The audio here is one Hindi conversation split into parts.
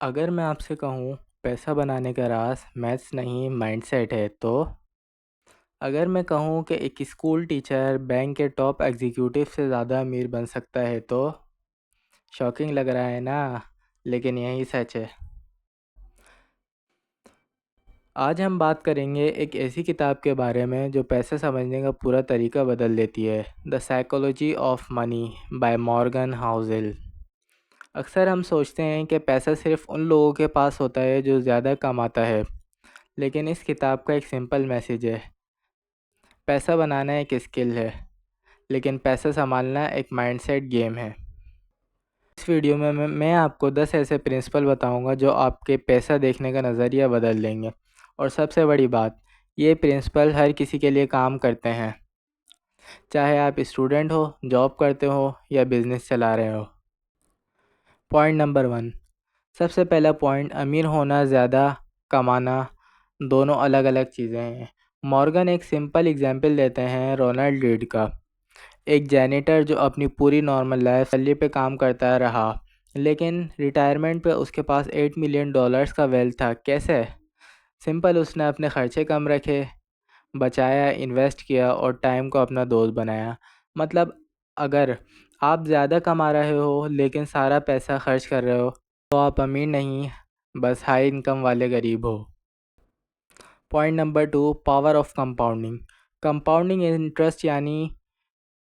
अगर मैं आपसे कहूँ पैसा बनाने का राज मैथ्स नहीं माइंडसेट है तो अगर मैं कहूँ कि एक स्कूल टीचर बैंक के टॉप एग्जीक्यूटिव से ज़्यादा अमीर बन सकता है तो शॉकिंग लग रहा है ना। लेकिन यही सच है। आज हम बात करेंगे एक ऐसी किताब के बारे में जो पैसे समझने का पूरा तरीका बदल देती है। The psychology of money by Morgan Housel. अक्सर हम सोचते हैं कि पैसा सिर्फ उन लोगों के पास होता है जो ज़्यादा कमाता है, लेकिन इस किताब का एक सिंपल मैसेज है। पैसा बनाना एक स्किल है, लेकिन पैसा संभालना एक माइंडसेट गेम है। इस वीडियो में मैं आपको 10 ऐसे प्रिंसिपल बताऊंगा जो आपके पैसा देखने का नज़रिया बदल देंगे। और सबसे बड़ी बात, ये प्रिंसिपल हर किसी के लिए काम करते हैं, चाहे आप स्टूडेंट हो, जॉब करते हो या बिजनेस चला रहे हो। Point number 1। सबसे पहला पॉइंट, अमीर होना ज़्यादा कमाना दोनों अलग अलग चीज़ें हैं। मॉर्गन एक सिंपल एग्जांपल देते हैं रोनाल्ड रीड का। एक जैनिटर जो अपनी पूरी नॉर्मल लाइफ सैलरी पे काम करता रहा, लेकिन रिटायरमेंट पे उसके पास $8 मिलियन का वेल्थ था। कैसे? सिंपल, उसने अपने खर्चे कम रखे, बचाया, इन्वेस्ट किया और टाइम को अपना दोस्त बनाया। मतलब अगर आप ज़्यादा कमा रहे हो लेकिन सारा पैसा खर्च कर रहे हो तो आप अमीर नहीं, बस हाई इनकम वाले गरीब हो। Point number 2, power of compounding. Compounding interest यानी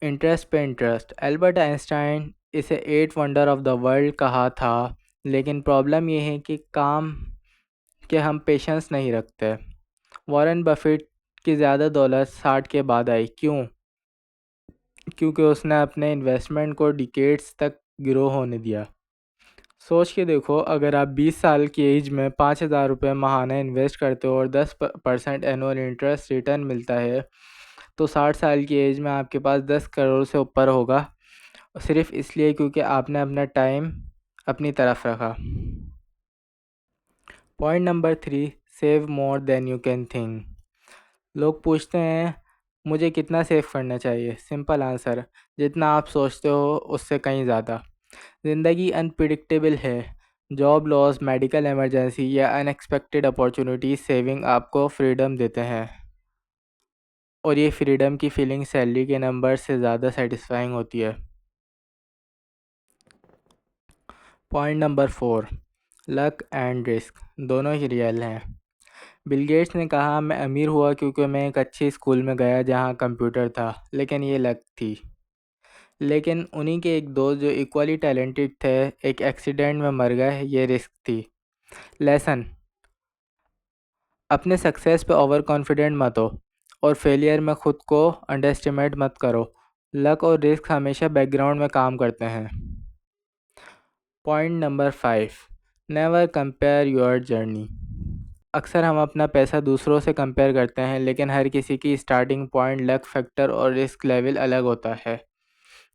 इंटरेस्ट पे इंटरेस्ट। एल्बर्ट आइंस्टाइन इसे 8 वंडर ऑफ द वर्ल्ड कहा था, लेकिन प्रॉब्लम यह है कि हम पेशेंस नहीं रखते। वॉरेन बफेट की ज़्यादा दौलत 60 के बाद आई। क्यों? क्योंकि उसने अपने इन्वेस्टमेंट को डिकेड्स तक ग्रो होने दिया। सोच के देखो, अगर आप 20 साल की एज में ₹5000 माहाना इन्वेस्ट करते हो और 10% एनुअल इंटरेस्ट रिटर्न मिलता है, तो 60 साल की एज में आपके पास 10 करोड़ से ऊपर होगा, सिर्फ इसलिए क्योंकि आपने अपना टाइम अपनी तरफ रखा। Point number 3, save more than you can think. लोग पूछते हैं मुझे कितना सेव करना चाहिए। सिंपल आंसर, जितना आप सोचते हो उससे कहीं ज़्यादा। ज़िंदगी अनप्रिडिक्टेबल है। जॉब लॉस, मेडिकल इमरजेंसी या अनएक्सपेक्टेड अपॉर्चुनिटी सेविंग आपको फ्रीडम देते हैं, और ये फ्रीडम की फीलिंग सैलरी के नंबर से ज़्यादा सेटिस्फाइंग होती है। Point number 4, luck and risk दोनों ही रियल हैं। बिल गेट्स ने कहा मैं अमीर हुआ क्योंकि मैं एक अच्छे स्कूल में गया जहां कंप्यूटर था, लेकिन ये लक थी। लेकिन उन्हीं के एक दोस्त जो इक्वली टैलेंटेड थे एक एक्सीडेंट में मर गए, ये रिस्क थी। लेसन, अपने सक्सेस पे ओवर कॉन्फिडेंट मत हो और फेलियर में ख़ुद को अंडरएस्टिमेट मत करो। लक और रिस्क हमेशा बैकग्राउंड में काम करते हैं। Point number 5, never compare your journey. अक्सर हम अपना पैसा दूसरों से कंपेयर करते हैं, लेकिन हर किसी की स्टार्टिंग पॉइंट, लक फैक्टर और रिस्क लेवल अलग होता है।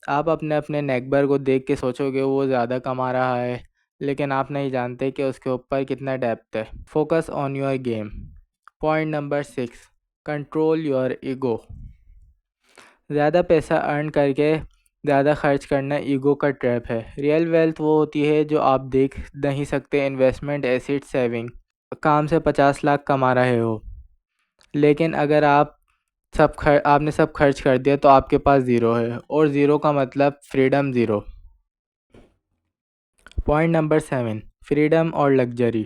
आप अपने अपने नेकबर को देख के सोचोगे वो ज़्यादा कमा रहा है, लेकिन आप नहीं जानते कि उसके ऊपर कितना डेप्थ है। Focus on your game. Point number 6, control your ego. ज़्यादा पैसा अर्न करके ज़्यादा खर्च करना ईगो का ट्रैप है। रियल वेल्थ वो होती है जो आप देख नहीं सकते। Investment, asset, saving. काम से 50 लाख कमा रहे हो, लेकिन अगर आपने सब खर्च कर दिया तो आपके पास ज़ीरो है, और ज़ीरो का मतलब freedom zero. Point number 7, freedom और लग्जरी।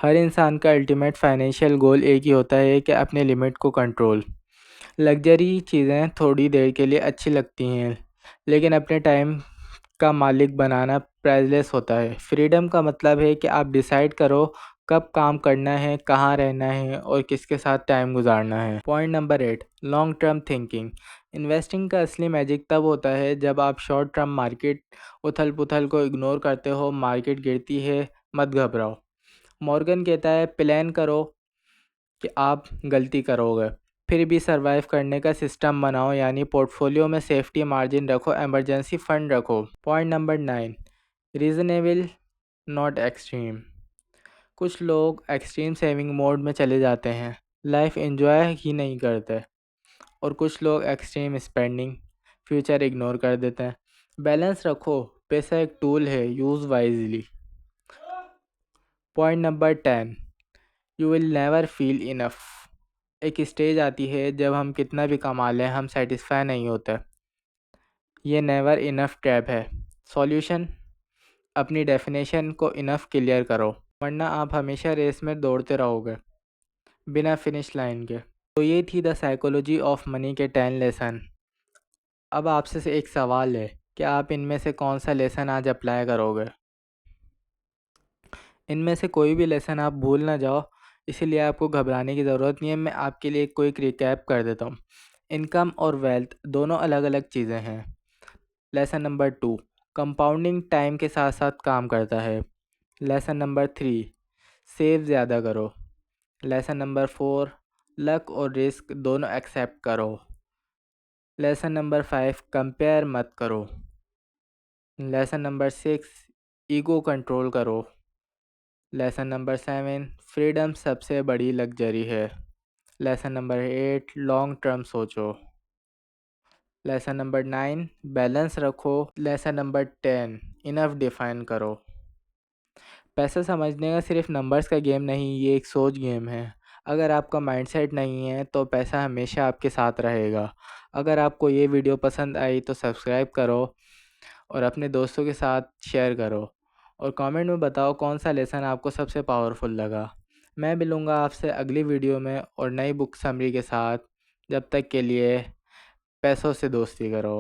हर इंसान का अल्टीमेट फाइनेंशियल गोल एक ही होता है कि अपने लिमिट को कंट्रोल। लग्जरी चीज़ें थोड़ी देर के लिए अच्छी लगती हैं, लेकिन अपने टाइम का मालिक बनाना प्राइसलेस होता है। फ्रीडम का मतलब है कि आप डिसाइड करो कब काम करना है, कहाँ रहना है और किसके साथ टाइम गुजारना है। Point number 8, long term thinking. Investing का असली मैजिक तब होता है जब आप शॉर्ट टर्म मार्केट उथल पुथल को इग्नोर करते हो। मार्केट गिरती है, मत घबराओ। मॉर्गन कहता है प्लान करो कि आप गलती करोगे, फिर भी सरवाइव करने का सिस्टम बनाओ, यानी पोर्टफोलियो में सेफ्टी मार्जिन रखो, इमरजेंसी फंड रखो। Point number 9, reasonable not extreme. कुछ लोग एक्सट्रीम सेविंग मोड में चले जाते हैं, लाइफ एंजॉय ही नहीं करते, और कुछ लोग एक्सट्रीम स्पेंडिंग, फ्यूचर इग्नोर कर देते हैं। बैलेंस रखो, पैसा एक टूल है, use wisely. Point number 10, you will never feel enough. एक स्टेज आती है जब हम कितना भी कमा लें हम सेटिस्फाई नहीं होते। ये नेवर इनफ ट्रैप है। सॉल्यूशन, अपनी डेफिनेशन को इनफ क्लियर करो, वरना आप हमेशा रेस में दौड़ते रहोगे बिना फिनिश लाइन के। तो ये थी द साइकोलॉजी ऑफ मनी के 10 लेसन। अब आपसे एक सवाल है कि आप इनमें से कौन सा लेसन आज अप्लाई करोगे। इनमें से कोई भी लेसन आप भूल ना जाओ, इसीलिए आपको घबराने की ज़रूरत नहीं है। मैं आपके लिए कोई रिकैप कर देता हूँ। इनकम और वेल्थ दोनों अलग अलग चीज़ें हैं। लेसन नंबर 2, कंपाउंडिंग टाइम के साथ साथ काम करता है। लेसन नंबर 3, सेव ज़्यादा करो। लेसन नंबर 4, लक और रिस्क दोनों एक्सेप्ट करो। लेसन नंबर 5, कंपेयर मत करो। लेसन नंबर 6, ईगो कंट्रोल करो। लेसन नंबर 7, फ्रीडम सबसे बड़ी लग्जरी है। लेसन नंबर 8, लॉन्ग टर्म सोचो। लेसन नंबर 9, बैलेंस रखो। लेसन नंबर 10, इनफ डिफाइन करो। पैसा समझने का सिर्फ नंबर्स का गेम नहीं, ये एक सोच गेम है। अगर आपका माइंडसेट नहीं है तो पैसा हमेशा आपके साथ रहेगा। अगर आपको ये वीडियो पसंद आई तो सब्सक्राइब करो और अपने दोस्तों के साथ शेयर करो, और कमेंट में बताओ कौन सा लेसन आपको सबसे पावरफुल लगा। मैं मिलूँगा आपसे अगली वीडियो में और नई बुक समरी के साथ। जब तक के लिए पैसों से दोस्ती करो।